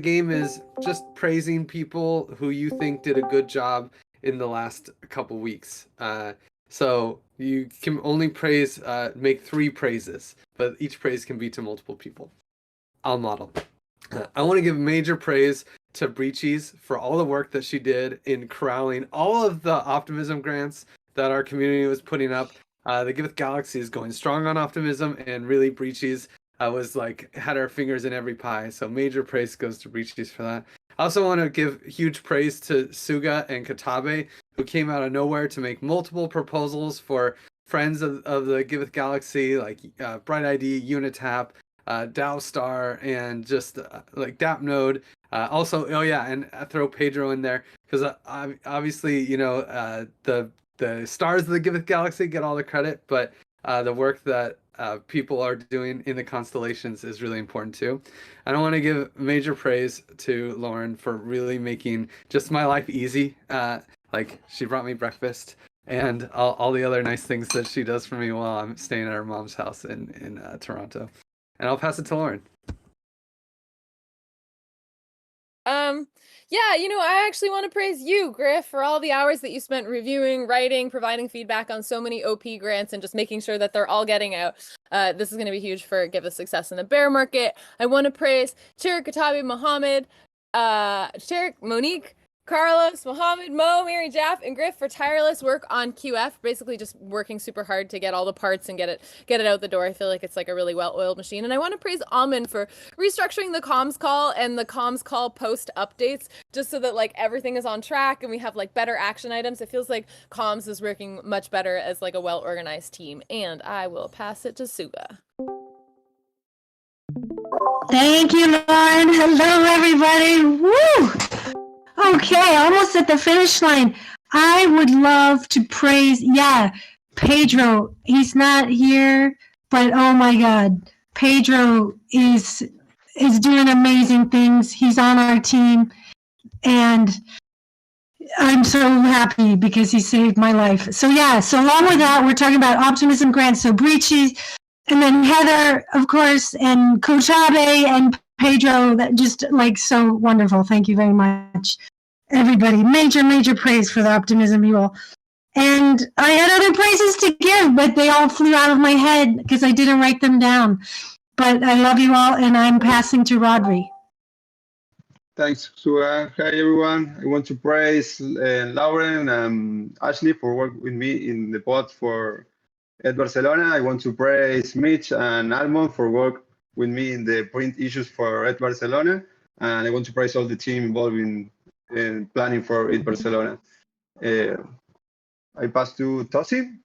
game is just praising people who you think did a good job in the last couple weeks. So you can only make 3 praises, but each praise can be to multiple people. I'll model. I want to give major praise to Breachies for all the work that she did in corralling all of the optimism grants that our community was putting up. The Giveth Galaxy is going strong on optimism, and really Breachies was like had her fingers in every pie. So major praise goes to Breachies for that. I also want to give huge praise to Suga and Katabe, who came out of nowhere to make multiple proposals for friends of the Giveth Galaxy, like Bright ID, Unitap, Dow Star, and just like Dap Node. Also, oh yeah, and throw Pedro in there because obviously, the stars of the Giveth Galaxy get all the credit, but the work that people are doing in the constellations is really important too. And I want to give major praise to Lauren for really making just my life easy. Like she brought me breakfast and all the other nice things that she does for me while I'm staying at her mom's house in Toronto. And I'll pass it to Lauren. Yeah, I actually want to praise you, Griff, for all the hours that you spent reviewing, writing, providing feedback on so many OP grants, and just making sure that they're all getting out. This is going to be huge for Give Us success in the bear market. I want to praise Chirik, Katabi, Mohammed, Chirik, Monique, Carlos, Mohammed, Mo, Mary, Jaff, and Griff for tireless work on QF. Basically, just working super hard to get all the parts and get it out the door. I feel like it's like a really well-oiled machine. And I want to praise Amin for restructuring the comms call and the comms call post updates, just so that like everything is on track and we have like better action items. It feels like comms is working much better as like a well-organized team. And I will pass it to Suga. Thank you, Lauren. Hello, everybody. Woo! Okay, almost at the finish line. I would love to praise, Pedro. He's not here, but oh my God, Pedro is doing amazing things. He's on our team, and I'm so happy because he saved my life. So along with that, we're talking about optimism grants. So Breachy, and then Heather, of course, and Kochabe and Pedro. That just like so wonderful. Thank you very much, everybody. Major praise for the optimism, you all. And I had other praises to give, but they all flew out of my head because I didn't write them down. But I love you all, and I'm passing to Rodri. Thanks, Suga. Hi, everyone. I want to praise Lauren and Ashley for working with me in the pod for Ed Barcelona. I want to praise Mitch and Almond for work with me in the print issues for Ed Barcelona. And I want to praise all the team involved in planning for Ed Barcelona. I pass to Tosi.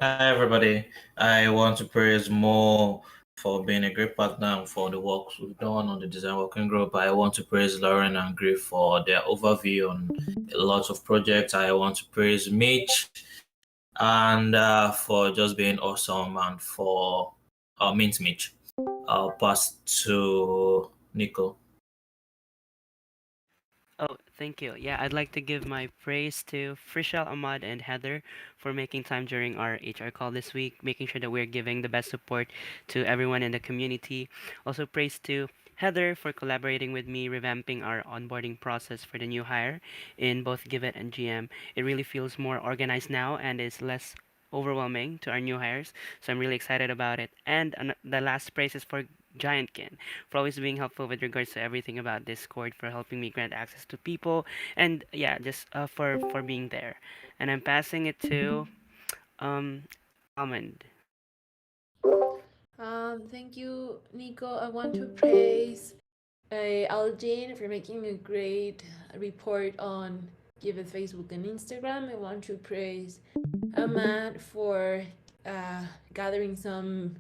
Hi, everybody. I want to praise Mo for being a great partner and for the work we've done on the design working group. I want to praise Lauren and Griff for their overview on a lot of projects. I want to praise Mitch and for just being awesome and for Mint Mitch. I'll pass to Nico. Oh, thank you. Yeah, I'd like to give my praise to Frishal, Ahmad, and Heather for making time during our HR call this week, making sure that we're giving the best support to everyone in the community. Also, praise to Heather for collaborating with me, revamping our onboarding process for the new hire in both Giveth and GM. It really feels more organized now and is less overwhelming to our new hires. So I'm really excited about it. And the last praise is for Giantkin for always being helpful with regards to everything about Discord, for helping me grant access to people, and yeah, just for being there. And I'm passing it to Almond. Thank you, Nico. I want to praise Aljane for making a great report on Giveth Facebook and Instagram. I want to praise Ahmad for gathering some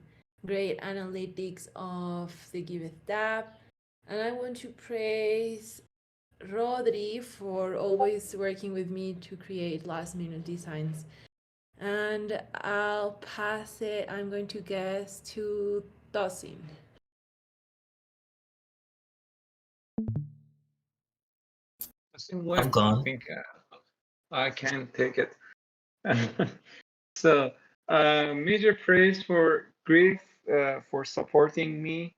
great analytics of the Giveth tab. And I want to praise Rodri for always working with me to create last minute designs. And I'll pass it, I'm going to guess, to Dosin. I'm gone. I think I can take it. So, major praise for Griff for supporting me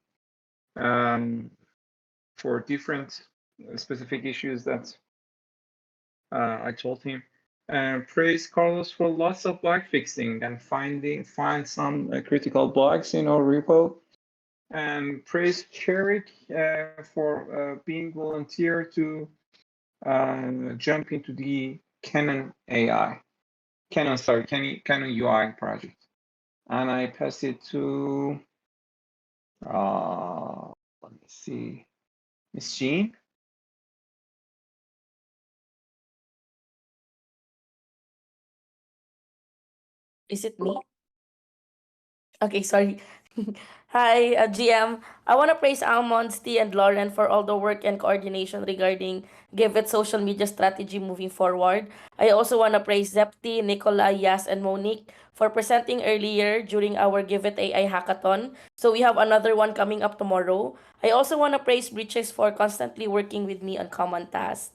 for different specific issues that I told him. Praise Carlos for lots of bug fixing and find some critical bugs in our repo. And praise Cherik for being volunteer to jump into the Canon UI project. And I pass it to, let me see, Miss Jean. Is it me? Okay, sorry. Hi, GM. I want to praise Almond, Steve, and Lauren for all the work and coordination regarding Giveth social media strategy moving forward. I also want to praise Zepti, Nicola, Yas, and Monique for presenting earlier during our Giveth AI hackathon. So we have another one coming up tomorrow. I also want to praise Bridges for constantly working with me on common tasks.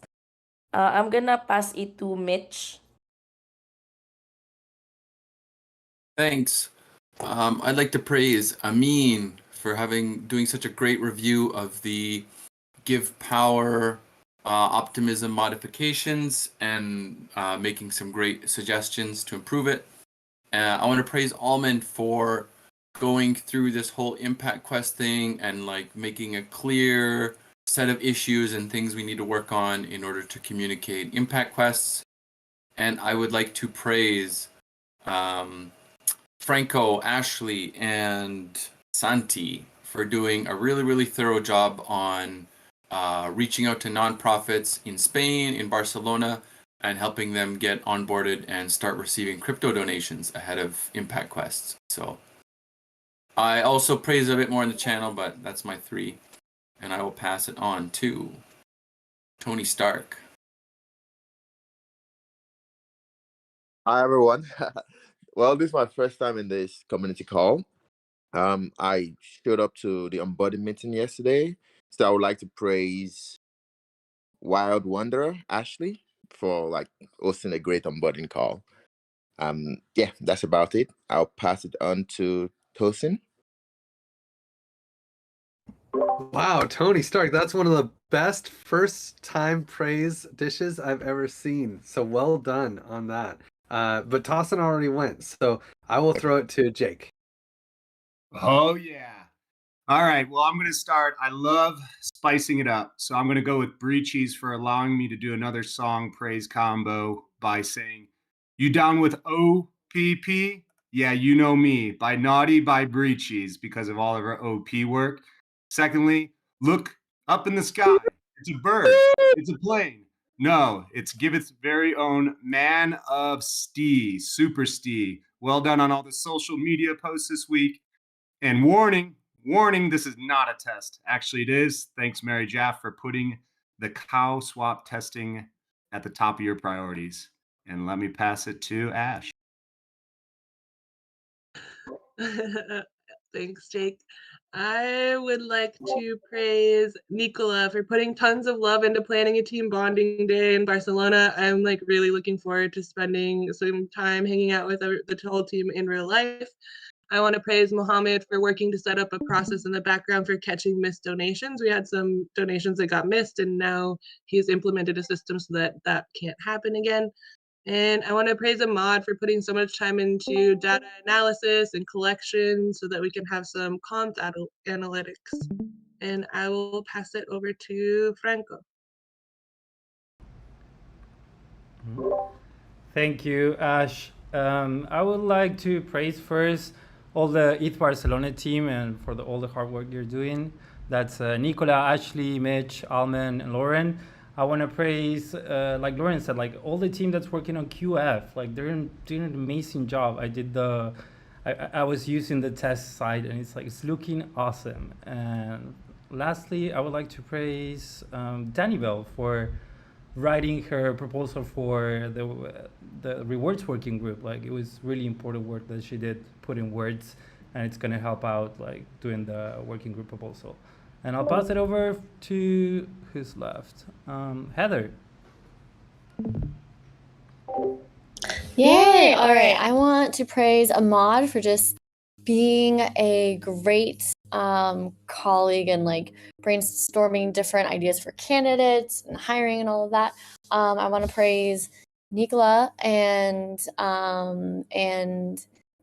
I'm gonna pass it to Mitch. Thanks. I'd like to praise Amin for doing such a great review of the Give Power optimism modifications and making some great suggestions to improve it. I want to praise Almond for going through this whole impact quest thing and like making a clear set of issues and things we need to work on in order to communicate impact quests. And I would like to praise Franco, Ashley, and Santi for doing a really, really thorough job on reaching out to nonprofits in Spain, in Barcelona, and helping them get onboarded and start receiving crypto donations ahead of impact quests. So I also praise a bit more on the channel, but that's my 3. And I will pass it on to Tony Stark. Hi everyone. Well, this is my first time in this community call. I showed up to the onboarding meeting yesterday, so I would like to praise Wild Wanderer Ashley for like hosting a great onboarding call. Yeah, that's about it. I'll pass it on to Tosin. Wow, Tony Stark, that's one of the best first time praise dishes I've ever seen. So well done on that. But Tossin already went, so I will throw it to Jake. Oh, yeah. All right. Well, I'm going to start. I love spicing it up. So I'm going to go with Breechies for allowing me to do another song praise combo by saying, "You down with OPP? Yeah, you know me, by Naughty by Breechies because of all of our OP work. Secondly, look up in the sky. It's a bird. It's a plane. No, it's Giveth's very own Man of Stee, Super Stee. Well done on all the social media posts this week. And warning, this is not a test. Actually, it is. Thanks, Mary Jaff, for putting the cow swap testing at the top of your priorities. And let me pass it to Ash. Thanks, Jake. I would like to praise Nicola for putting tons of love into planning a team bonding day in Barcelona. I'm like really looking forward to spending some time hanging out with the whole team in real life. I want to praise Mohammed for working to set up a process in the background for catching missed donations. We had some donations that got missed, and now he's implemented a system so that that can't happen again. And I want to praise Ahmad for putting so much time into data analysis and collection so that we can have some comms analytics. And I will pass it over to Franco. Thank you, Ash. I would like to praise first all the ETH Barcelona team and for all the hard work you're doing. That's Nicola, Ashley, Mitch, Alman, and Lauren. I want to praise, like Lauren said, like all the team that's working on QF. Like they're doing an amazing job. I was using the test site and it's looking awesome. And lastly, I would like to praise Danny Bell for writing her proposal for the rewards working group. Like it was really important work that she did put in words, and it's going to help out like doing the working group proposal. And I'll pass it over to who's left. Heather. Yay! All right, I want to praise Ahmad for just being a great colleague and like brainstorming different ideas for candidates and hiring and all of that. I want to praise Nicola and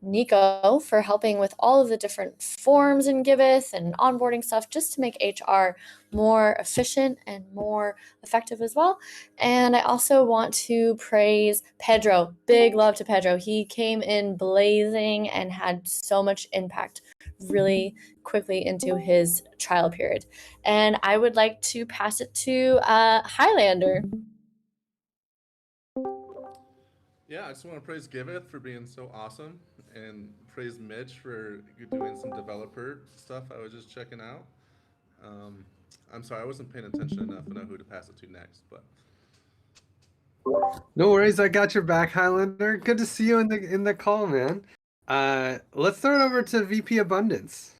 Nico for helping with all of the different forms in Giveth and onboarding stuff just to make HR more efficient and more effective as well. And I also want to praise Pedro. Big love to Pedro. He came in blazing and had so much impact really quickly into his trial period. And I would like to pass it to Highlander. Yeah, I just want to praise Giveth for being so awesome and praise Mitch for doing some developer stuff I was just checking out. I'm sorry, I wasn't paying attention enough to know who to pass it to next, but No worries, I got your back, Highlander. Good to see you in the call, man. Let's throw it over to VP Abundance.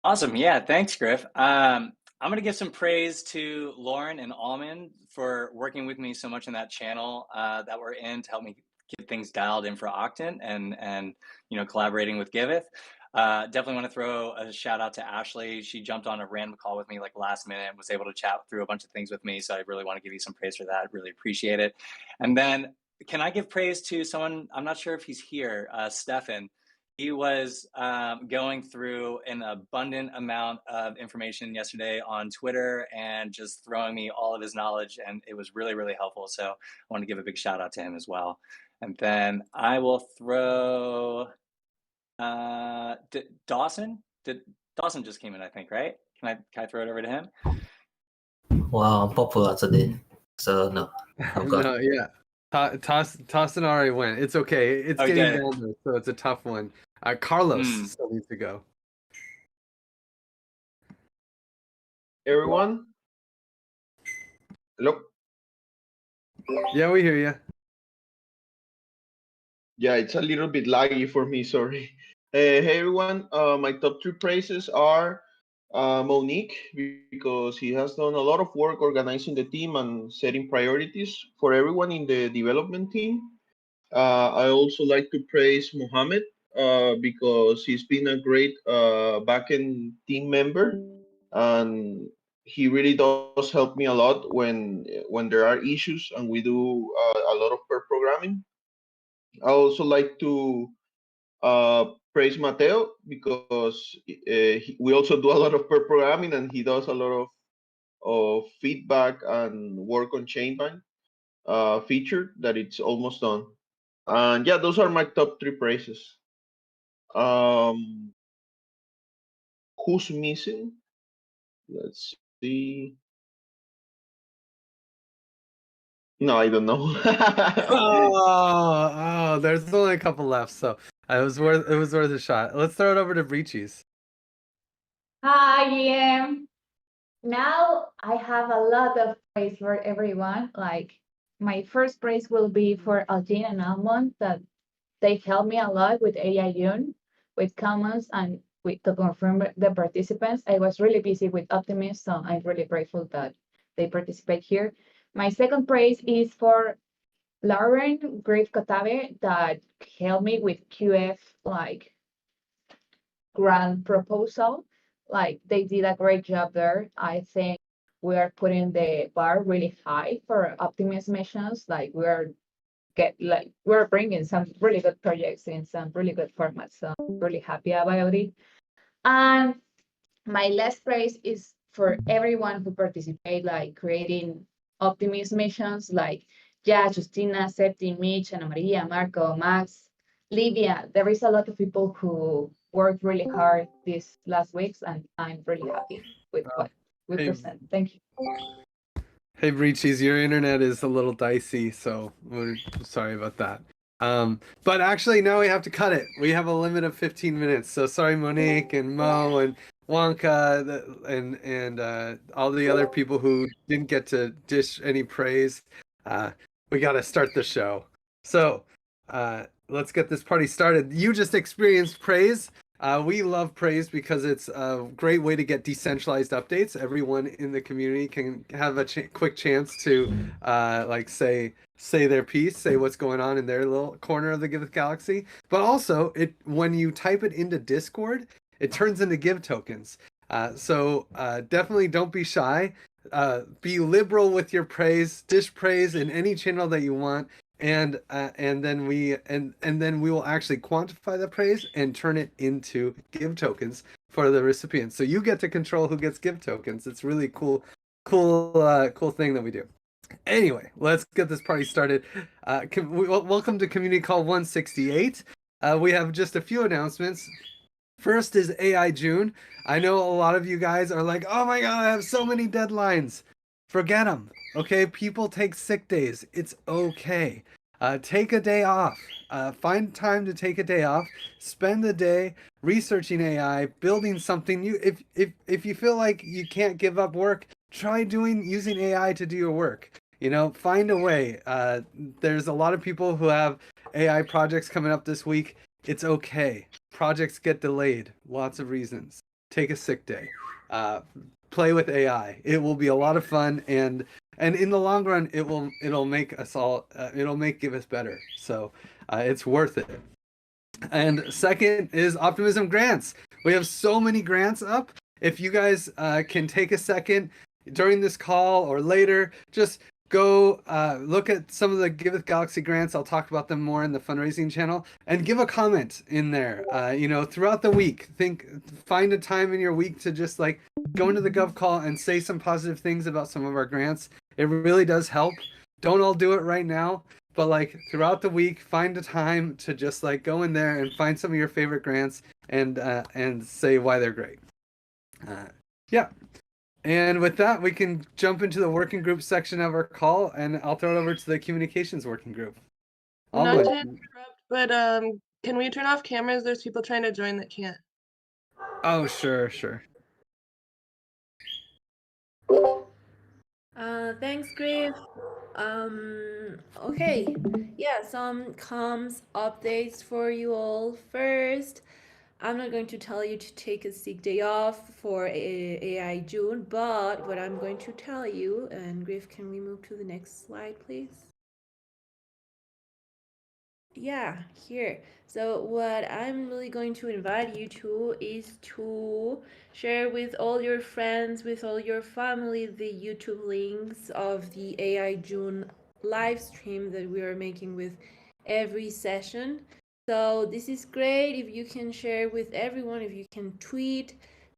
Awesome. Yeah, thanks, Griff. I'm going to give some praise to Lauren and Almond for working with me so much in that channel that we're in to help me get things dialed in for Octant and collaborating with Giveth. Definitely want to throw a shout out to Ashley. She jumped on a random call with me like last minute and was able to chat through a bunch of things with me. So I really want to give you some praise for that. I really appreciate it. And then can I give praise to someone? I'm not sure if he's here, Stefan. He was going through an abundant amount of information yesterday on Twitter and just throwing me all of his knowledge, and it was really, really helpful. So I want to give a big shout out to him as well. And then I will throw Dawson. Dawson just came in, I think, right? Can I throw it over to him? Wow, I'm popular today, so no. No, yeah. Tossin already went. It's okay. It's getting down there, so it's a tough one. Carlos still needs to go. Everyone? Hello? Yeah, we hear you. Yeah, it's a little bit laggy for me, sorry. Hey everyone, my top 3 praises are Monique, because he has done a lot of work organizing the team and setting priorities for everyone in the development team. I also like to praise Mohammed because he's been a great backend team member, and he really does help me a lot when there are issues and we do a lot of pair programming. I also like to praise Mateo because we also do a lot of pair programming and he does a lot of feedback and work on Chainbank feature that it's almost done. And yeah, those are my top 3 praises. Who's missing? Let's see. No, I don't know. oh, there's only a couple left, so it was worth a shot. Let's throw it over to Breachies. Hi, Ian. Now I have a lot of praise for everyone. Like my first praise will be for Algin and Almond that they helped me a lot with AIUN, with comments, and to confirm the participants. I was really busy with Optimist, so I'm really grateful that they participate here. My second praise is for Lauren Griff Kotabe that helped me with QF like grant proposal. Like they did a great job there. I think we are putting the bar really high for Optimist missions. Like we're bringing some really good projects in some really good formats. So I'm really happy about it. And my last praise is for everyone who participate, like creating Optimist missions, like Justina, Septi, Mitch, Ana Maria, Marco, Max, Livia. There is a lot of people who worked really hard these last weeks, and I'm really happy with what we present. Thank you. Hey, Breachies, your internet is a little dicey, so we're sorry about that. But actually, now we have to cut it. We have a limit of 15 minutes. So sorry, Monique and Mo and Wonka and all the other people who didn't get to dish any praise. We got to start the show. So let's get this party started. You just experienced praise. We love praise because it's a great way to get decentralized updates. Everyone in the community can have a quick chance to say their piece, say what's going on in their little corner of the Giveth Galaxy. But also, when you type it into Discord, it turns into give tokens. So definitely don't be shy. Be liberal with your praise. Dish praise in any channel that you want, and then we will actually quantify the praise and turn it into give tokens for the recipients. So you get to control who gets give tokens. It's really cool thing that we do. Anyway, let's get this party started. Welcome to Community Call 168. We have just a few announcements. First is AI June. I know a lot of you guys are like, oh my god, I have so many deadlines. Forget them. Okay, people take sick days. It's okay. Take a day off. Find time to take a day off. Spend the day researching AI, building something new. If you feel like you can't give up work, try using AI to do your work. You know, find a way. There's a lot of people who have AI projects coming up this week. It's okay. Projects get delayed. Lots of reasons. Take a sick day. Play with AI. It will be a lot of fun, and in the long run, it'll make us all. It'll make Giveth better. So it's worth it. And second is Optimism grants. We have so many grants up. If you guys can take a second during this call or later, just go look at some of the Giveth Galaxy grants. I'll talk about them more in the fundraising channel, and give a comment in there. You know, throughout the week, find a time in your week to just like go into the Gov call and say some positive things about some of our grants. It really does help. Don't all do it right now, but like throughout the week, find a time to just like go in there and find some of your favorite grants and say why they're great. Yeah. And with that, we can jump into the working group section of our call, and I'll throw it over to the communications working group. Not to interrupt, but can we turn off cameras? There's people trying to join that can't. Oh, sure. Thanks, Griff. Okay. Yeah, some comms updates for you all. First, I'm not going to tell you to take a sick day off for AI June, but what I'm going to tell you, and Griff, can we move to the next slide, please? Yeah, here. So what I'm really going to invite you to is to share with all your friends, with all your family, the YouTube links of the AI June live stream that we are making with every session. So this is great if you can share with everyone, if you can tweet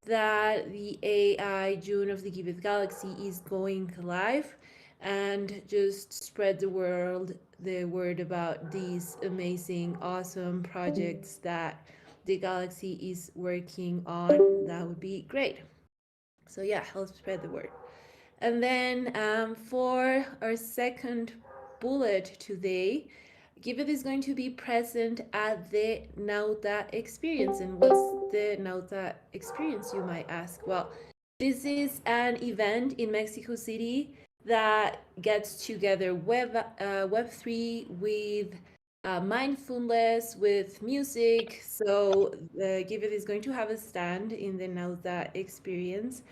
that the AI June of the Giveth Galaxy is going live, and just spread the word about these amazing, awesome projects that the Galaxy is working on. That would be great. So yeah, help spread the word. And then for our second bullet today, Giveth is going to be present at the Nauta experience. And what's the Nauta experience, you might ask? Well, this is an event in Mexico City that gets together Web3 with mindfulness, with music. So Giveth is going to have a stand in the Nauta experience,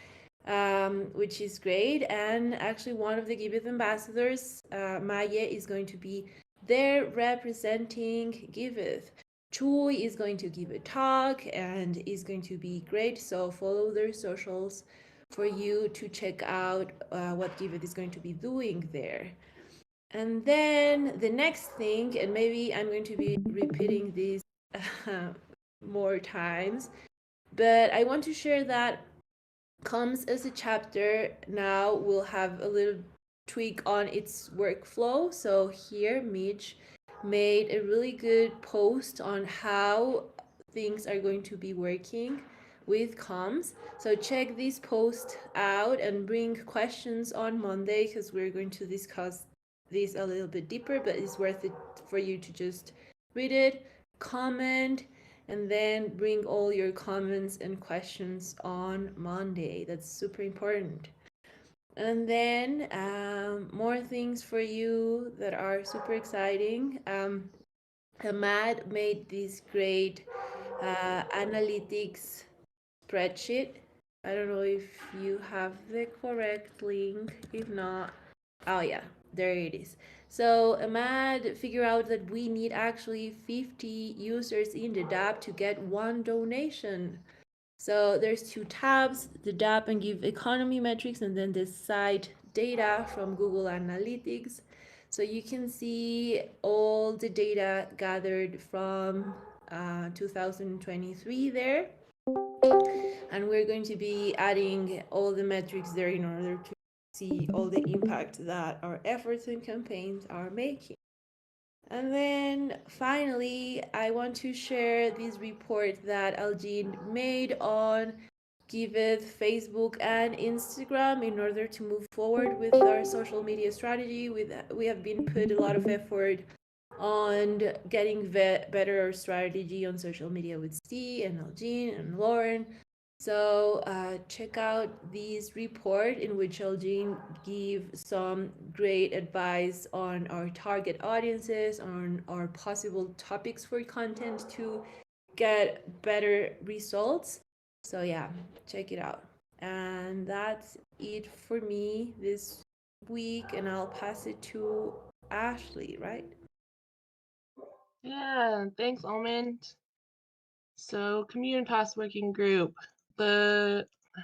which is great. And actually one of the Giveth ambassadors, Maya, is going to be there representing Giveth. Choi is going to give a talk and is going to be great. So follow their socials for you to check out what Giveth is going to be doing there. And then the next thing, and maybe I'm going to be repeating this more times, but I want to share that comes as a chapter now will have a little tweak on its workflow. So here Mitch made a really good post on how things are going to be working with comms. So check this post out and bring questions on Monday, because we're going to discuss this a little bit deeper, but it's worth it for you to just read it, comment, and then bring all your comments and questions on Monday. That's super important. And then more things for you that are super exciting. Ahmad made this great analytics spreadsheet. I don't know if you have the correct link. If not, oh yeah, there it is. So Ahmad figured out that we need actually 50 users in the DApp to get one donation. So there's two tabs, the DAP and Give economy metrics, and then the site data from Google Analytics. So you can see all the data gathered from 2023 there. And we're going to be adding all the metrics there in order to see all the impact that our efforts and campaigns are making. And then finally, I want to share this report that Algin made on Giveth, Facebook, and Instagram in order to move forward with our social media strategy. We have been put a lot of effort on getting better strategy on social media with Steve and Algin and Lauren. So check out this report in which Algin gives some great advice on our target audiences, on our possible topics for content to get better results. So yeah, check it out. And that's it for me this week, and I'll pass it to Ashley, right? Yeah, thanks, Almond. So, Community Pass Working Group. I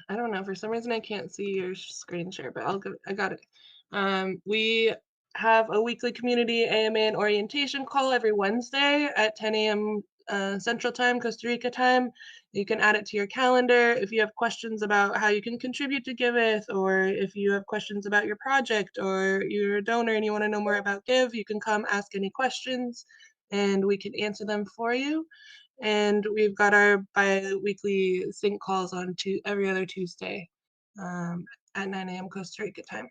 don't know, for some reason I can't see your screen share, but I got it. We have a weekly community AMA and orientation call every Wednesday at 10 a.m. Central Time, Costa Rica time. You can add it to your calendar. If you have questions about how you can contribute to Giveth, or if you have questions about your project, or you're a donor and you want to know more about Give, you can come ask any questions and we can answer them for you. And we've got our bi-weekly sync calls on every other Tuesday at 9 a.m. Costa Rica time.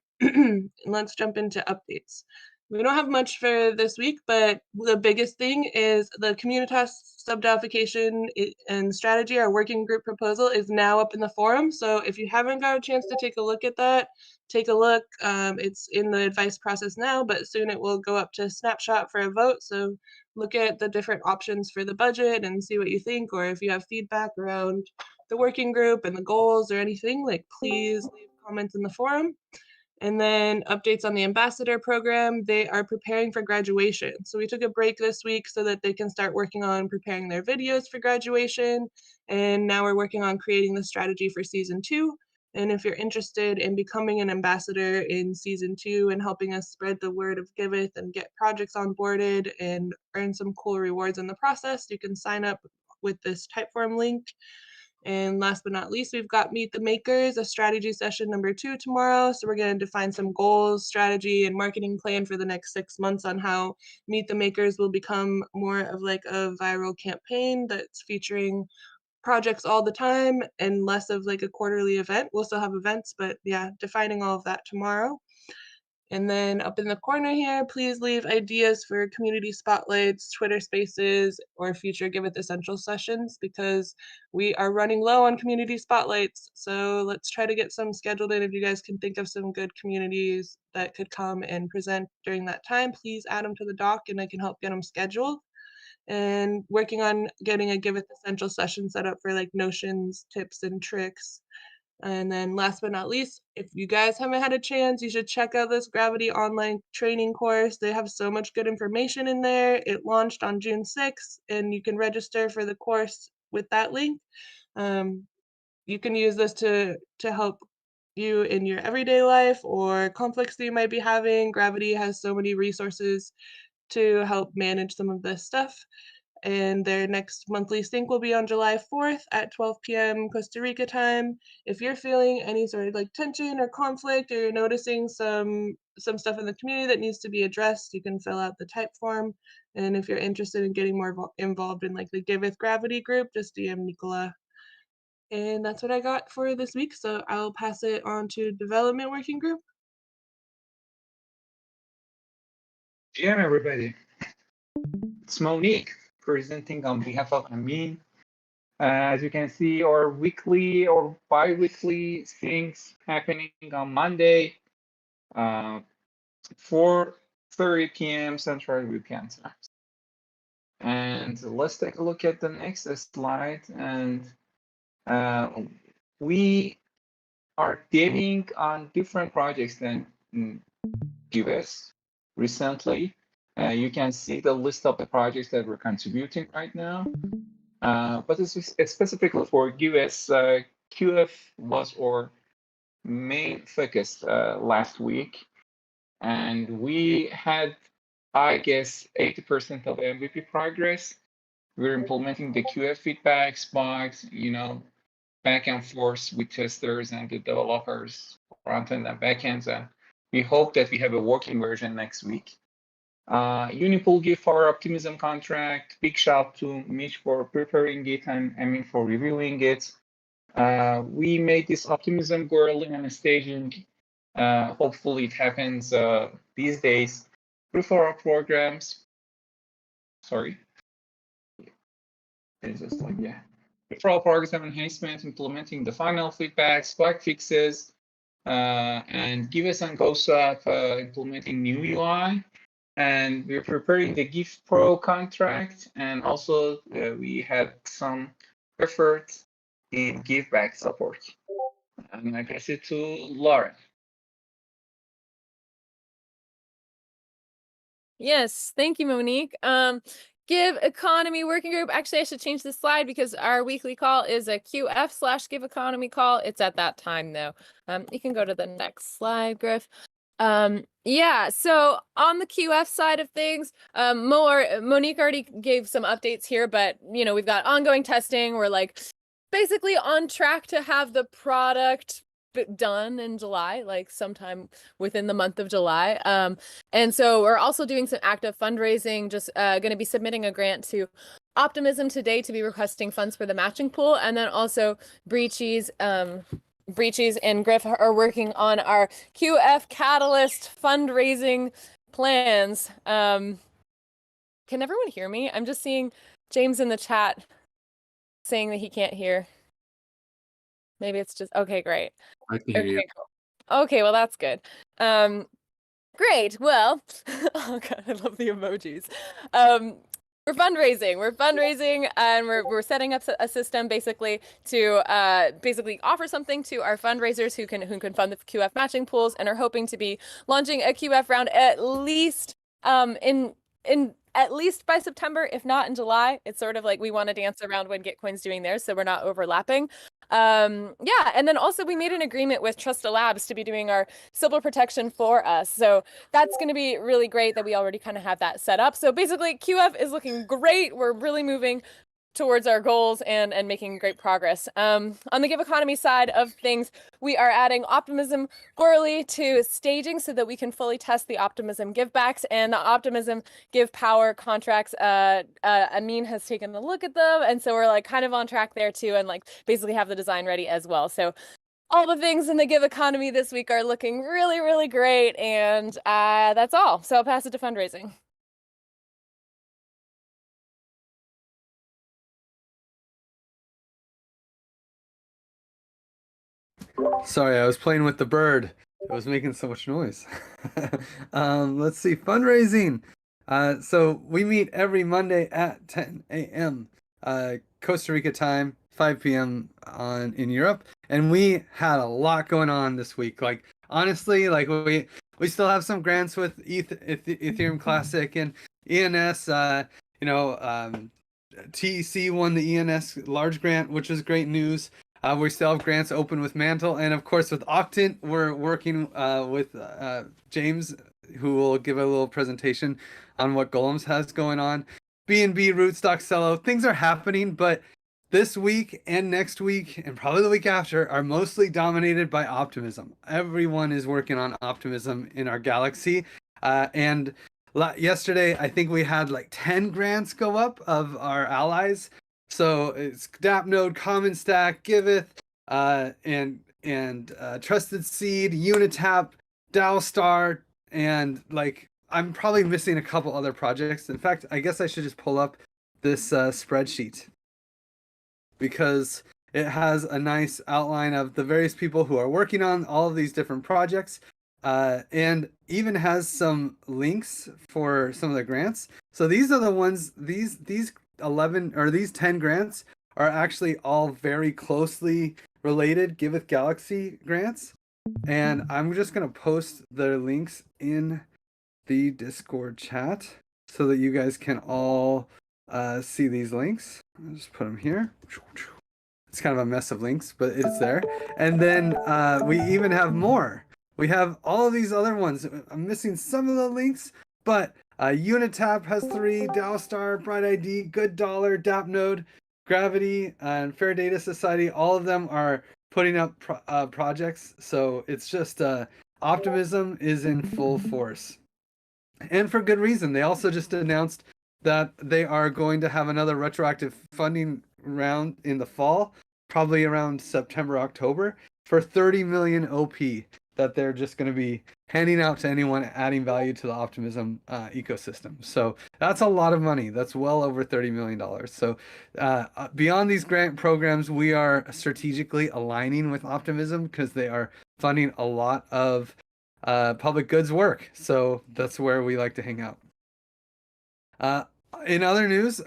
Let's jump into updates. We don't have much for this week, but the biggest thing is the Communitas sub-application and strategy, our working group proposal, is now up in the forum. So if you haven't got a chance to take a look at that, take a look. It's in the advice process now, but soon it will go up to snapshot for a vote. So look at the different options for the budget and see what you think, or if you have feedback around the working group and the goals or anything, like please leave comments in the forum. And then updates on the ambassador program. They are preparing for graduation. So we took a break this week so that they can start working on preparing their videos for graduation. And now we're working on creating the strategy for season 2. And if you're interested in becoming an ambassador in season 2 and helping us spread the word of Giveth and get projects onboarded and earn some cool rewards in the process, you can sign up with this Typeform link. And last but not least, we've got Meet the Makers, a strategy session number 2 tomorrow. So we're going to define some goals, strategy, and marketing plan for the next 6 months on how Meet the Makers will become more of like a viral campaign that's featuring projects all the time and less of like a quarterly event. We'll still have events, but yeah, defining all of that tomorrow. And then up in the corner here, please leave ideas for community spotlights, Twitter spaces, or future Giveth Essential sessions, because we are running low on community spotlights. So let's try to get some scheduled in. If you guys can think of some good communities that could come and present during that time, please add them to the doc and I can help get them scheduled. And working on getting a Giveth Essential session set up for like notions, tips, and tricks. And then last but not least, if you guys haven't had a chance, you should check out this Gravity online training course. They have so much good information in there. It launched on June 6th, and you can register for the course with that link. You can use this to help you in your everyday life or conflicts that you might be having. Gravity has so many resources to help manage some of this stuff. And their next monthly sync will be on July 4th at 12 p.m. Costa Rica time. If you're feeling any sort of like tension or conflict, or you're noticing some stuff in the community that needs to be addressed, you can fill out the type form. And if you're interested in getting more involved in like the Giveth Gravity group, just DM Nicola. And that's what I got for this week. So I'll pass it on to Development Working Group. GM, everybody. It's Monique presenting on behalf of Amin. As you can see, our weekly or bi-weekly things happening on Monday, 4:30 p.m. Central European Time. And let's take a look at the next slide. And we are getting on different projects than Giveth recently. You can see the list of the projects that we're contributing right now. But specifically for US, QF was our main focus last week, and we had, I guess, 80% of MVP progress. We're implementing the QF feedbacks, bugs, back and forth with testers and the developers, front end and back ends. And we hope that we have a working version next week. Unipool give our optimism contract. Big shout to Mitch for preparing it and Emin for reviewing it. We made this optimism go early and staging. Hopefully it happens these days. Referral programs. Sorry. It's just like, yeah. Referral program enhancement, implementing the final feedbacks, bug fixes, and Giveth and GoSwap implementing new UI. And we're preparing the Gift Pro contract, and also we had some effort in give back support. And I pass it to Lauren. Yes, thank you, Monique. Give Economy Working Group. Actually, I should change the slide because our weekly call is a QF/Give Economy call. It's at that time though. You can go to the next slide, Griff. Yeah, so on the QF side of things, Monique already gave some updates here, but we've got ongoing testing. We're like basically on track to have the product done in July, like sometime within the month of July. And so we're also doing some active fundraising, just going to be submitting a grant to Optimism today to be requesting funds for the matching pool. And then also Breachies and Griff are working on our QF Catalyst fundraising plans. Can everyone hear me? I'm just seeing James in the chat saying that he can't hear. Maybe it's just, okay, great. I can hear you. Cool. Okay, well, that's good. Great. Well, oh God, I love the emojis. We're fundraising, and we're setting up a system basically to basically offer something to our fundraisers who can fund the QF matching pools, and are hoping to be launching a QF round at least at least by September, if not in July. It's sort of like we want to dance around when Gitcoin's doing theirs, so we're not overlapping. Yeah, and then also we made an agreement with Trusta Labs to be doing our Sybil protection for us. So that's going to be really great that we already kind of have that set up. So basically QF is looking great. We're really moving towards our goals and making great progress. On the Give Economy side of things, we are adding Optimism Gorley to staging so that we can fully test the Optimism givebacks and the Optimism Give Power contracts. Amin has taken a look at them, and so we're like kind of on track there too, and like basically have the design ready as well. So all the things in the Give Economy this week are looking really, really great, and that's all. So I'll pass it to fundraising. Sorry, I was playing with the bird. It was making so much noise. Let's see, fundraising. So we meet every Monday at 10 a.m. Costa Rica time, 5 p.m. in Europe, and we had a lot going on this week. Like honestly, like we still have some grants with Ethereum Classic and ENS. TEC won the ENS large grant, which is great news. We still have grants open with Mantle, and of course with Octant, we're working with James, who will give a little presentation on what Golems has going on. BNB, Rootstock, Cello, things are happening, but this week and next week, and probably the week after, are mostly dominated by Optimism. Everyone is working on Optimism in our galaxy, and yesterday, I think we had like 10 grants go up of our allies. So it's DAppNode, Common Stack, Giveth, and Trusted Seed, Unitap, DAOstar, and like I'm probably missing a couple other projects. In fact, I guess I should just pull up this spreadsheet because it has a nice outline of the various people who are working on all of these different projects. And even has some links for some of the grants. So these are the ones, these 11 or these 10 grants are actually all very closely related Giveth Galaxy grants. And I'm just going to post the links in the Discord chat so that you guys can all see these links. I'll just put them here. It's kind of a mess of links, but it's there. And then we even have more. We have all of these other ones. I'm missing some of the links, but Unitap has 3, DAOstar, Bright ID, Good Dollar, DAppNode, Gravity, and Fair Data Society. All of them are putting up projects. So it's just optimism is in full force. And for good reason. They also just announced that they are going to have another retroactive funding round in the fall, probably around September, October, for 30 million OP that they're just going to be handing out to anyone adding value to the Optimism ecosystem. So that's a lot of money. That's well over $30 million. So beyond these grant programs, we are strategically aligning with Optimism because they are funding a lot of public goods work. So that's where we like to hang out. In other news,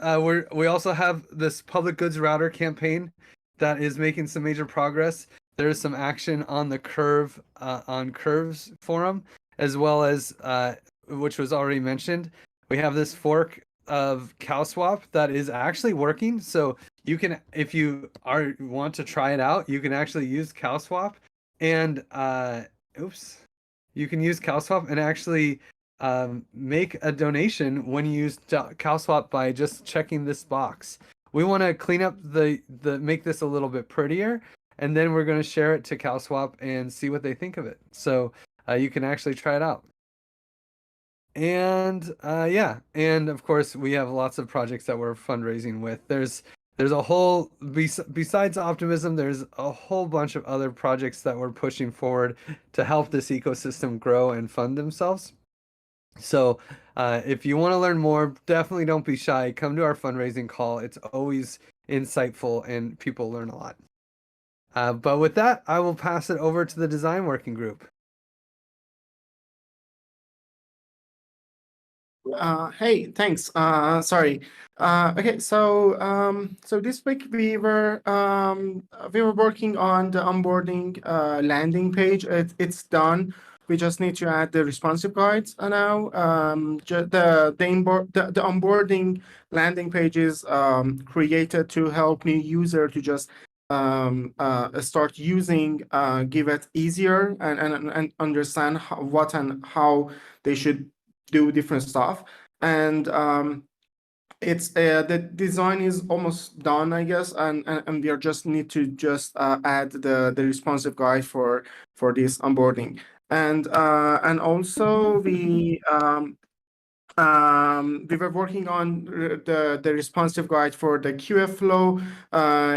we also have this public goods router campaign that is making some major progress. There is some action on the Curve on Curves forum, as well as which was already mentioned. We have this fork of CowSwap that is actually working. So you can, if you want to try it out, you can actually use CowSwap and you can use CowSwap and actually make a donation when you use CowSwap by just checking this box. We want to clean up make this a little bit prettier, and then we're going to share it to CowSwap and see what they think of it. So you can actually try it out. And yeah, and of course we have lots of projects that we're fundraising with. There's a whole, besides Optimism, there's a whole bunch of other projects that we're pushing forward to help this ecosystem grow and fund themselves. So if you want to learn more, definitely don't be shy. Come to our fundraising call. It's always insightful and people learn a lot. But with that, I will pass it over to the design working group. Hey, thanks. Sorry. Okay, so this week we were working on the onboarding landing page. It's done. We just need to add the responsive guides now. The onboarding landing page is created to help new user to just start using Giveth easier and understand what and how they should do different stuff. And it's the design is almost done, I guess, and we are just need to just add the responsive guide for this onboarding. And also we were working on the responsive guide for the QF flow.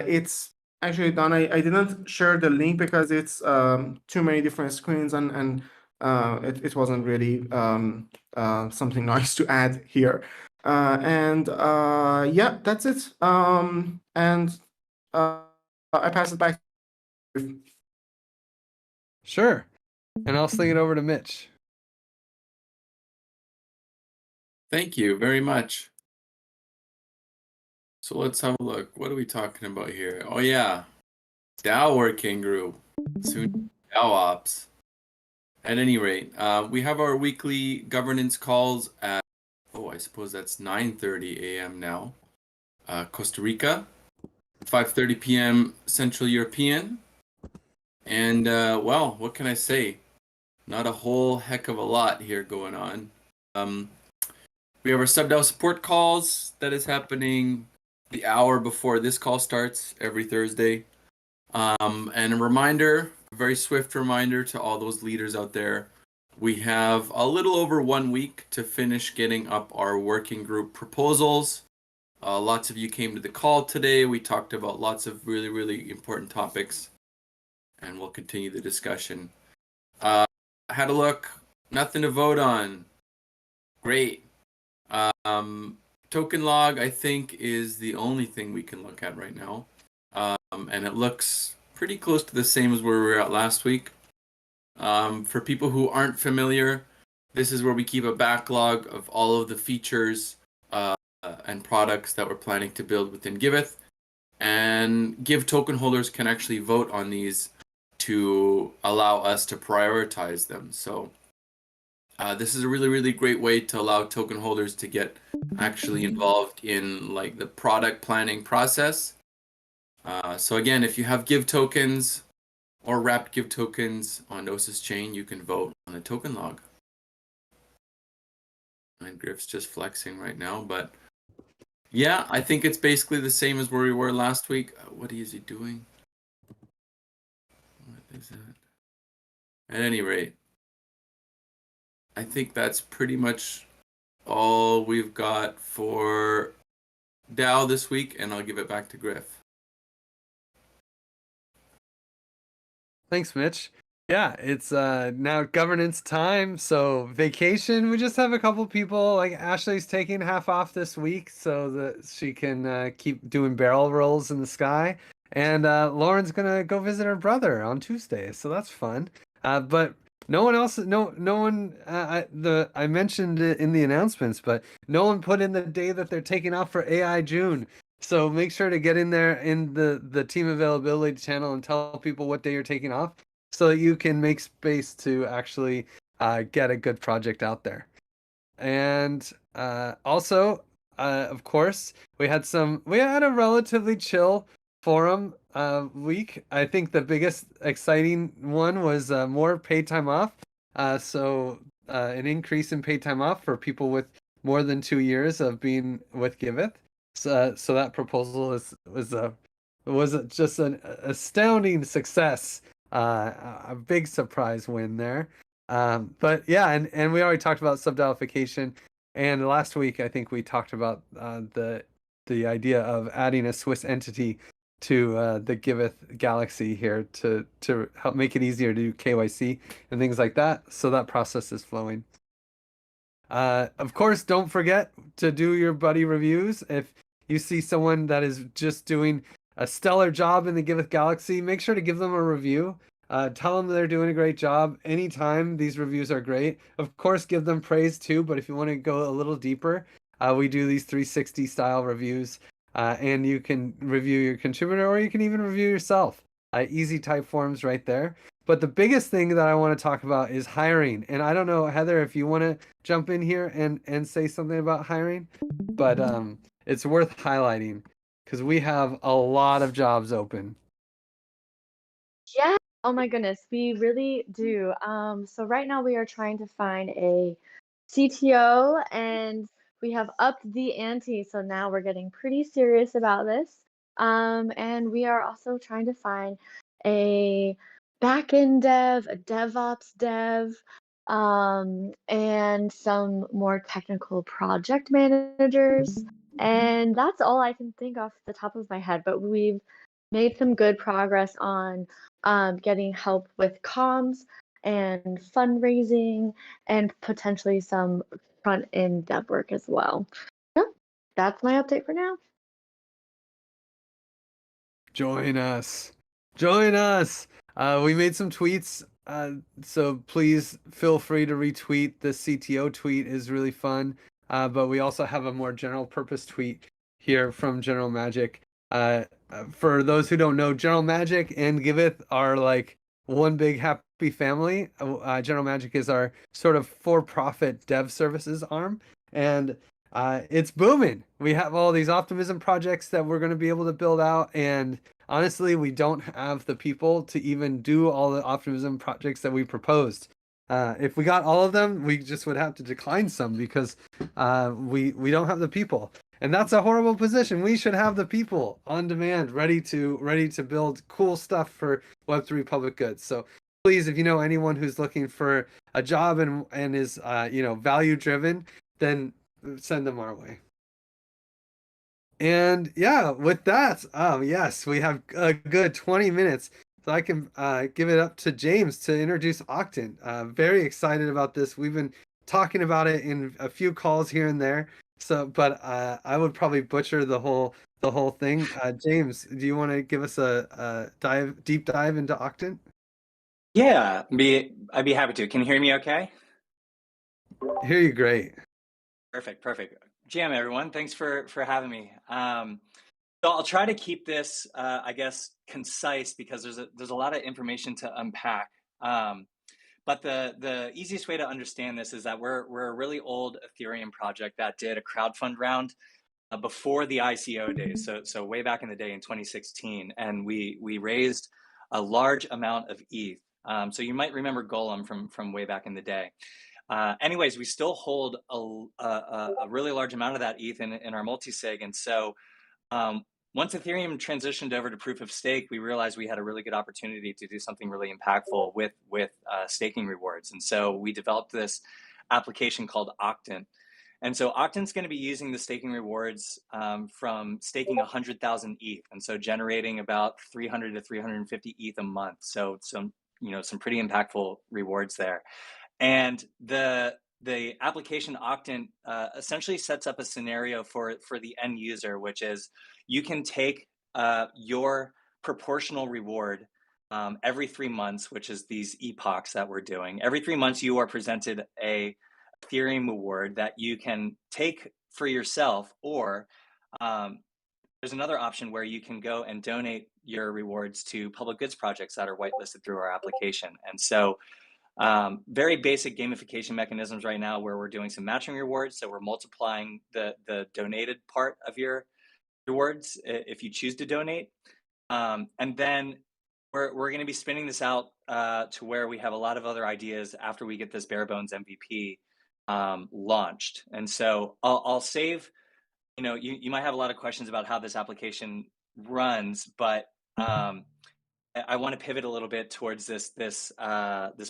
It's actually done. I didn't share the link because it's too many different screens and it wasn't really something nice to add here. Yeah, that's it. I pass it back. Sure. And I'll sling it over to Mitch. Thank you very much. So let's have a look. What are we talking about here? Oh yeah, DAO working group. Soon DAO ops. At any rate, we have our weekly governance calls at, I suppose that's 9:30 a.m. now, Costa Rica, 5:30 p.m. Central European. And well, what can I say? Not a whole heck of a lot here going on. We have our sub-DAO support calls that is happening the hour before this call starts every Thursday. And a reminder, a very swift reminder to all those leaders out there, we have a little over 1 week to finish getting up our working group proposals. Lots of you came to the call today. We talked about lots of really, really important topics, and we'll continue the discussion. I had a look, nothing to vote on. Great. Token log, I think, is the only thing we can look at right now. And it looks pretty close to the same as where we were at last week. For people who aren't familiar, this is where we keep a backlog of all of the features and products that we're planning to build within Giveth. And Give token holders can actually vote on these to allow us to prioritize them. So this is a really, really great way to allow token holders to get actually involved in like the product planning process. So again, if you have Give tokens or wrapped Give tokens on Gnosis chain, you can vote on the token log. And Griff's just flexing right now, but yeah, I think it's basically the same as where we were last week. What is he doing? What is that? At any rate, I think that's pretty much all we've got for DAO this week, and I'll give it back to Griff. Thanks, Mitch. Yeah, it's now governance time. So vacation, we just have a couple people, like Ashley's taking half off this week so that she can keep doing barrel rolls in the sky. And Lauren's gonna go visit her brother on Tuesday, so that's fun. But no one else, no one. I mentioned it in the announcements, but no one put in the day that they're taking off for AI June. So make sure to get in there in the team availability channel and tell people what day you're taking off, so that you can make space to actually get a good project out there. And also, of course, we had a relatively chill forum week. I think the biggest exciting one was more paid time off. So an increase in paid time off for people with more than 2 years of being with Giveth. So that proposal was just an astounding success. A big surprise win there. But yeah, and we already talked about subdialification, and last week I think we talked about the idea of adding a Swiss entity to the Giveth Galaxy here to help make it easier to do KYC and things like that. So that process is flowing. Of course, don't forget to do your buddy reviews. If you see someone that is just doing a stellar job in the Giveth Galaxy, make sure to give them a review. Tell them they're doing a great job. Anytime, these reviews are great. Of course, give them praise too, but if you want to go a little deeper, we do these 360 style reviews, and you can review your contributor or you can even review yourself. Easy type forms right there. But the biggest thing that I want to talk about is hiring. And I don't know, Heather, if you want to jump in here and say something about hiring, but it's worth highlighting because we have a lot of jobs open. Yeah. Oh my goodness, we really do. So right now we are trying to find a CTO, and we have upped the ante. So now we're getting pretty serious about this. And we are also trying to find a backend dev, a DevOps dev, and some more technical project managers. And that's all I can think off the top of my head. But we've made some good progress on getting help with comms and fundraising and potentially some front end dev work as well. Yeah, that's my update for now. Join us. Join us. We made some tweets, so please feel free to retweet. The CTO tweet is really fun, but we also have a more general purpose tweet here from General Magic. For those who don't know, General Magic and Giveth are like one big happy family. General Magic is our sort of for-profit dev services arm, and it's booming. We have all these optimism projects that we're going to be able to build out, and honestly, we don't have the people to even do all the optimism projects that we proposed. If we got all of them, we just would have to decline some because we don't have the people. And that's a horrible position. We should have the people on demand, ready to build cool stuff for Web3 public goods. So please, if you know anyone who's looking for a job and is value driven, then send them our way. And yeah, with that, yes, we have a good 20 minutes. So I can give it up to James to introduce Octant. Very excited about this. We've been talking about it in a few calls here and there. So, but I would probably butcher the whole thing. James, do you want to give us a deep dive into Octant? Yeah, I'd be happy to. Can you hear me okay? Hear you great. Perfect. Jam, everyone. Thanks for having me. So I'll try to keep this, I guess, concise because there's a lot of information to unpack. But But the easiest way to understand this is that we're a really old Ethereum project that did a crowdfund round before the ICO days, so way back in the day in 2016, and we raised a large amount of ETH. So you might remember Golem from way back in the day. Anyways, we still hold a really large amount of that ETH in our multisig, and so once Ethereum transitioned over to proof of stake, we realized we had a really good opportunity to do something really impactful with staking rewards, and so we developed this application called Octant. And so Octant's going to be using the staking rewards from staking 100,000 ETH, and so generating about 300 to 350 ETH a month. So some pretty impactful rewards there. And the application Octant essentially sets up a scenario for the end user, which is you can take your proportional reward every 3 months, which is these epochs that we're doing. Every 3 months, you are presented a Ethereum reward that you can take for yourself, or there's another option where you can go and donate your rewards to public goods projects that are whitelisted through our application. And so very basic gamification mechanisms right now where we're doing some matching rewards. So we're multiplying the donated part of your rewards if you choose to donate. And then we're going to be spinning this out to where we have a lot of other ideas after we get this bare bones MVP launched. And so I'll save, you might have a lot of questions about how this application runs, but I want to pivot a little bit towards this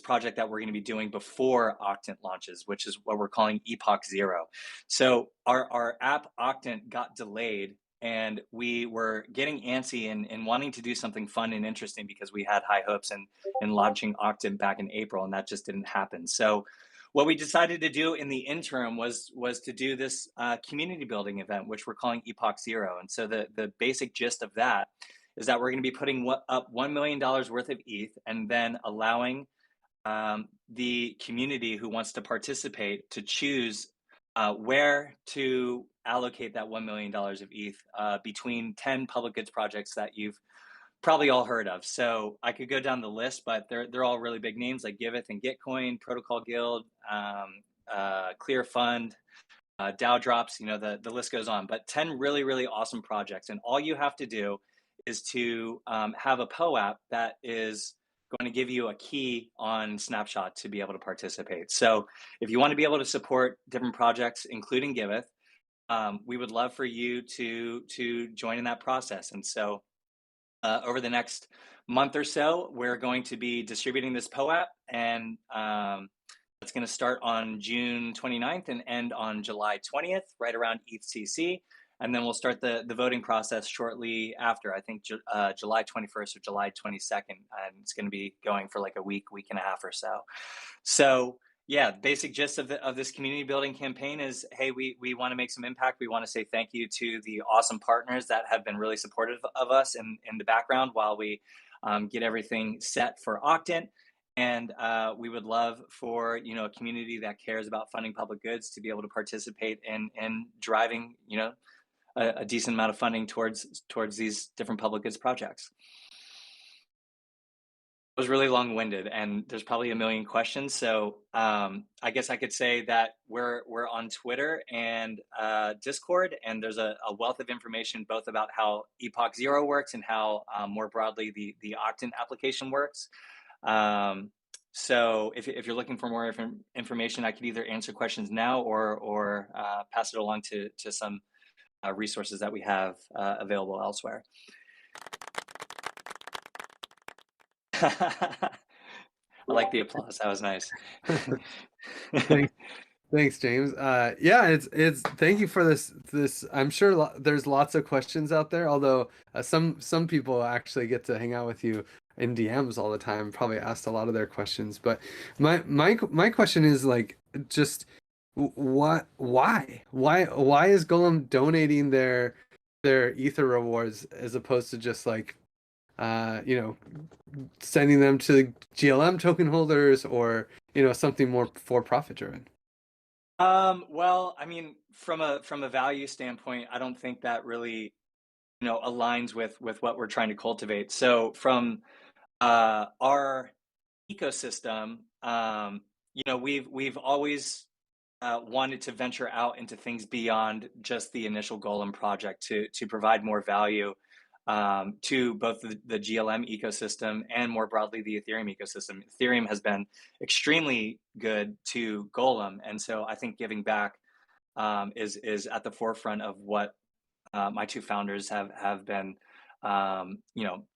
project that we're going to be doing before Octant launches, which is what we're calling Epoch Zero. So our app Octant got delayed, and we were getting antsy and wanting to do something fun and interesting because we had high hopes in launching Octant back in April, and that just didn't happen. So what we decided to do in the interim was to do this community building event, which we're calling Epoch Zero. And so the basic gist of that is that we're going to be putting up $1 million worth of ETH and then allowing the community who wants to participate to choose where to allocate that $1 million of ETH between 10 public goods projects that you've probably all heard of. So I could go down the list, but they're all really big names like Giveth and Gitcoin, Protocol Guild, Clear Fund, Dow Drops, the list goes on, but 10 really, really awesome projects. And all you have to do is to have a POAP that is going to give you a key on Snapshot to be able to participate. So if you want to be able to support different projects, including Giveth, we would love for you to join in that process. And so over the next month or so, we're going to be distributing this POAP, and it's going to start on June 29th and end on July 20th, right around ETHCC. And then we'll start the voting process shortly after, I think July 21st or July 22nd. And it's going to be going for like a week and a half or so. So yeah, basic gist of this community building campaign is, hey, we want to make some impact. We want to say thank you to the awesome partners that have been really supportive of us in the background while we get everything set for Octant. And we would love for a community that cares about funding public goods to be able to participate in driving a decent amount of funding towards these different public goods projects. It was really long-winded, and there's probably a million questions. So I guess I could say that we're on Twitter and Discord, and there's a wealth of information both about how Epoch Zero works and how more broadly the Octant application works. So if you're looking for more information, I could either answer questions now or pass it along to some resources that we have available elsewhere. I like the applause. That was nice. Thanks, James. Yeah, it's thank you for this. I'm sure there's lots of questions out there, although some people actually get to hang out with you in DMs all the time, probably asked a lot of their questions. But my question is like, just why is Golem donating their Ether rewards as opposed to just like sending them to GLM token holders or something more for profit driven? Well, I mean, from a value standpoint, I don't think that really aligns with what we're trying to cultivate. So from our ecosystem, we've always wanted to venture out into things beyond just the initial Golem project to provide more value to both the GLM ecosystem and more broadly the Ethereum ecosystem. Ethereum has been extremely good to Golem, and so I think giving back is at the forefront of what my two founders have been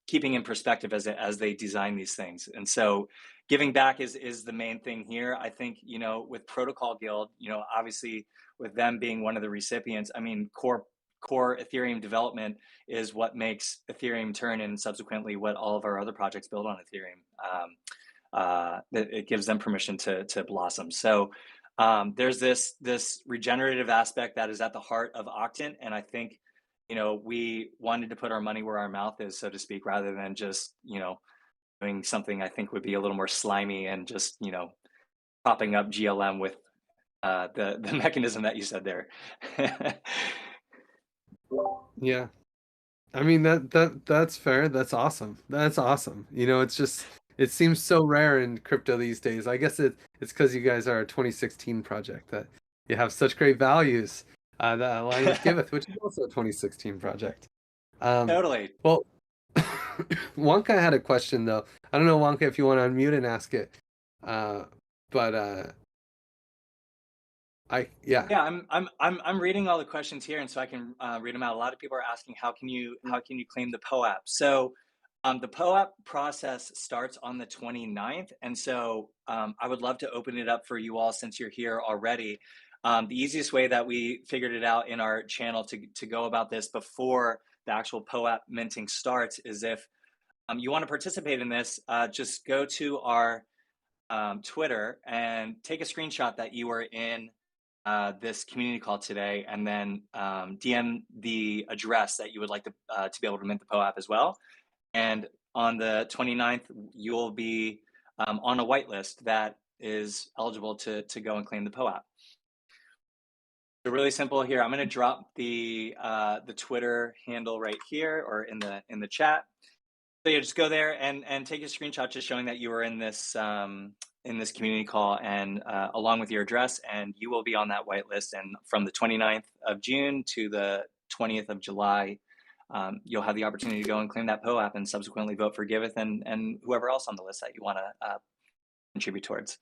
keeping in perspective as they design these things. And so giving back is the main thing here. I think, with Protocol Guild, obviously with them being one of the recipients, I mean, core Ethereum development is what makes Ethereum turn, and subsequently what all of our other projects build on Ethereum. It gives them permission to blossom. So there's this regenerative aspect that is at the heart of Octant, and I think we wanted to put our money where our mouth is, so to speak, rather than just doing something I think would be a little more slimy and just propping up GLM with the mechanism that you said there. Yeah. I mean that's fair. That's awesome. That's awesome. It's just it seems so rare in crypto these days. I guess it's because you guys are a 2016 project that you have such great values that align with Giveth, which is also a 2016 project. Totally. Well, Wonka had a question though. I don't know, Wonka, if you want to unmute and ask it. Yeah, I'm reading all the questions here, and so I can read them out. A lot of people are asking how can you claim the POAP? So the POAP process starts on the 29th, and so I would love to open it up for you all since you're here already. The easiest way that we figured it out in our channel to go about this before the actual POAP minting starts is if you want to participate in this, just go to our Twitter and take a screenshot that you were in this community call today, and then DM the address that you would like to be able to mint the POAP as well. And on the 29th, you'll be on a whitelist that is eligible to go and claim the POAP. So really simple here. I'm going to drop the Twitter handle right here or in the chat. So you just go there and take a screenshot just showing that you were in this community call and along with your address, and you will be on that whitelist. And from the 29th of June to the 20th of July, you'll have the opportunity to go and claim that POAP and subsequently vote for Giveth and whoever else on the list that you want to contribute towards.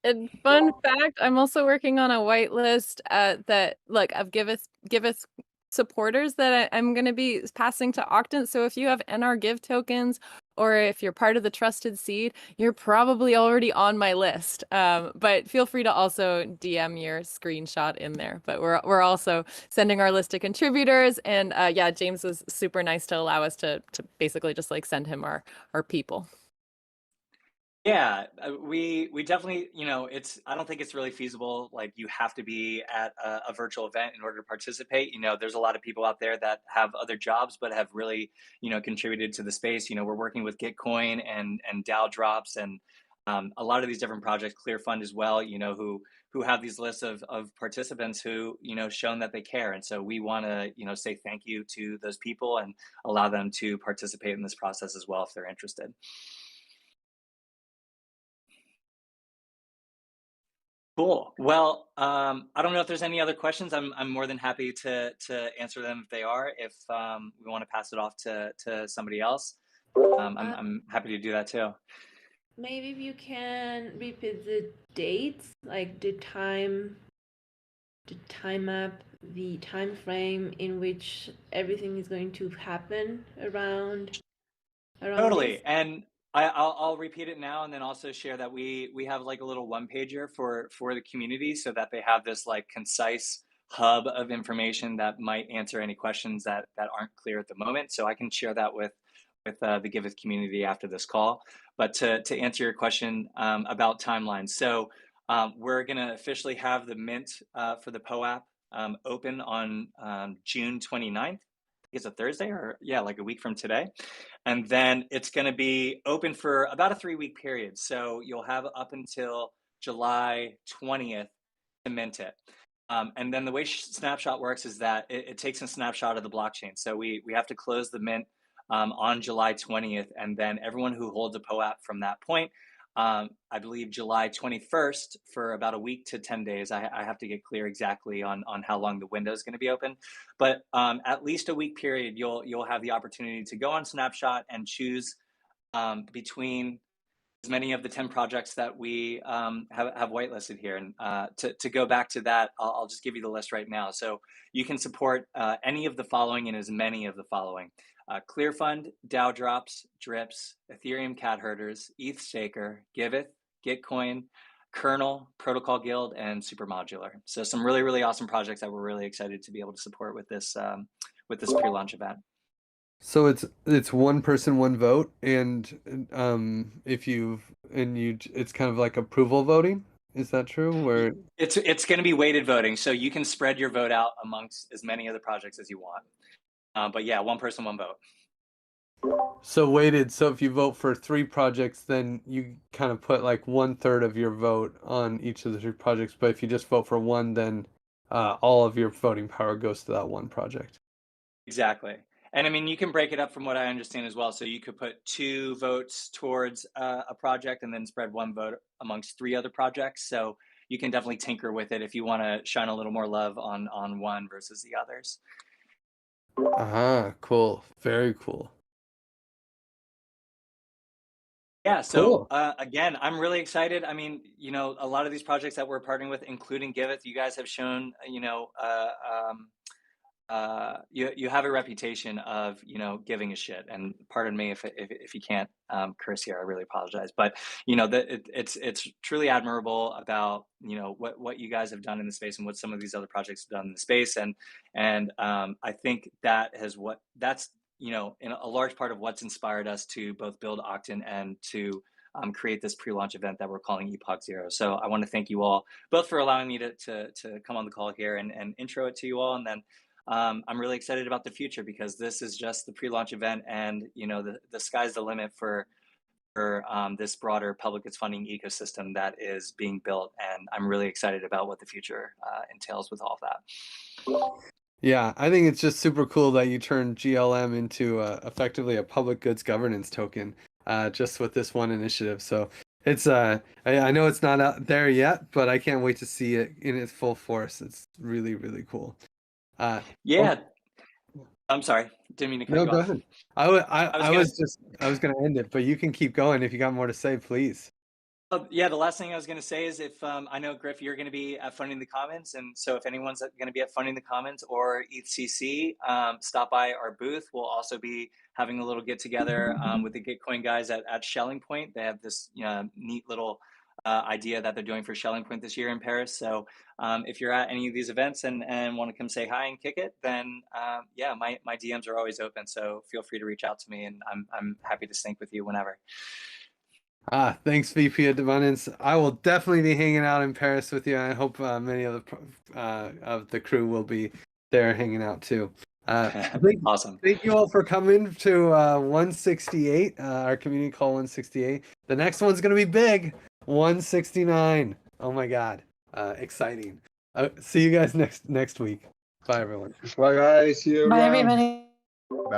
And fun fact, I'm also working on a whitelist of Giveth supporters that I'm going to be passing to Octant. So if you have NR Give tokens, or if you're part of the Trusted Seed, you're probably already on my list. But feel free to also DM your screenshot in there. But we're also sending our list of contributors, and yeah, James was super nice to allow us to basically just send him our people. Yeah, we definitely, I don't think it's really feasible. You have to be at a virtual event in order to participate. There's a lot of people out there that have other jobs, but have really, contributed to the space. We're working with Gitcoin and DAO Drops and a lot of these different projects, ClearFund as well, who have these lists of participants who, shown that they care. And so we want to, say thank you to those people and allow them to participate in this process as well if they're interested. Cool. Well, I don't know if there's any other questions. I'm more than happy to answer them if they are. If we want to pass it off to somebody else, I'm happy to do that too. Maybe if you can repeat the dates, like the time map, the time frame in which everything is going to happen around Totally. this. And I'll repeat it now and then also share that we have a little one-pager for the community so that they have this concise hub of information that might answer any questions that aren't clear at the moment. So I can share that with the Giveth community after this call. But to answer your question about timelines, so we're going to officially have the mint for the POAP open on June 29th. It's a Thursday, or yeah, a week from today. And then it's going to be open for about a 3-week period. So you'll have up until July 20th to mint it. And then the way Snapshot works is that it takes a snapshot of the blockchain. So we have to close the mint on July 20th, and then everyone who holds a POAP from that point, I believe July 21st, for about a week to 10 days. I have to get clear exactly on how long the window is going to be open, but at least a week period, you'll have the opportunity to go on Snapshot and choose between as many of the 10 projects that we have whitelisted here. And to go back to that, I'll just give you the list right now. So you can support any of the following and as many of the following: ClearFund, DAO Drops, Drips, Ethereum Cat Herders, ETH Staker, Giveth, Gitcoin, Kernel, Protocol Guild, and Supermodular. So some really, really awesome projects that we're really excited to be able to support with this pre-launch event. So it's one person, one vote, and it's kind of like approval voting. Is that true? Where it's going to be weighted voting, so you can spread your vote out amongst as many of the projects as you want. But yeah, one person, one vote. So weighted. So if you vote for 3 projects, then you kind of put like 1/3 of your vote on each of the 3 projects. But if you just vote for one, then all of your voting power goes to that one project. Exactly. And I mean, you can break it up from what I understand as well. So you could put 2 votes towards a project and then spread 1 vote amongst 3 other projects. So you can definitely tinker with it if you want to shine a little more love on one versus the others. Cool. Very cool. Yeah, so Cool. again, I'm really excited. I mean, a lot of these projects that we're partnering with, including Giveth, you guys have shown, you have a reputation of giving a shit. And pardon me if you can't curse here, I really apologize. But it's truly admirable about what you guys have done in the space and what some of these other projects have done in the space. And I think that's in a large part of what's inspired us to both build Octin and to create this pre-launch event that we're calling Epoch Zero. So I want to thank you all both for allowing me to come on the call here and intro it to you all. And then I'm really excited about the future because this is just the pre-launch event, and the sky's the limit for this broader public goods funding ecosystem that is being built. And I'm really excited about what the future entails with all of that. Yeah, I think it's just super cool that you turned GLM into effectively a public goods governance token just with this one initiative. So it's I know it's not out there yet, but I can't wait to see it in its full force. It's really, really cool. Yeah. I'm sorry, didn't mean to cut No, you go off. ahead. I was gonna end it, but you can keep going if you got more to say, please. Yeah, the last thing I was going to say is if I know, Griff, you're going to be at Funding the Commons. And so if anyone's going to be at Funding the Commons or ETHCC, stop by our booth. We'll also be having a little get together with the Gitcoin guys at Shelling Point. They have this neat little idea that they're doing for Shelling Point this year in Paris. So if you're at any of these events and want to come say hi and kick it, then yeah, my DMs are always open. So feel free to reach out to me, and I'm happy to sync with you whenever. Thanks, VP of Abundance. I will definitely be hanging out in Paris with you. I hope many of the crew will be there hanging out too. Awesome. Thank you all for coming to 168, our community call 168. The next one's going to be big, 169. Oh my God. Exciting. See you guys next week. Bye, everyone. Bye, guys. See you Bye, around. everybody.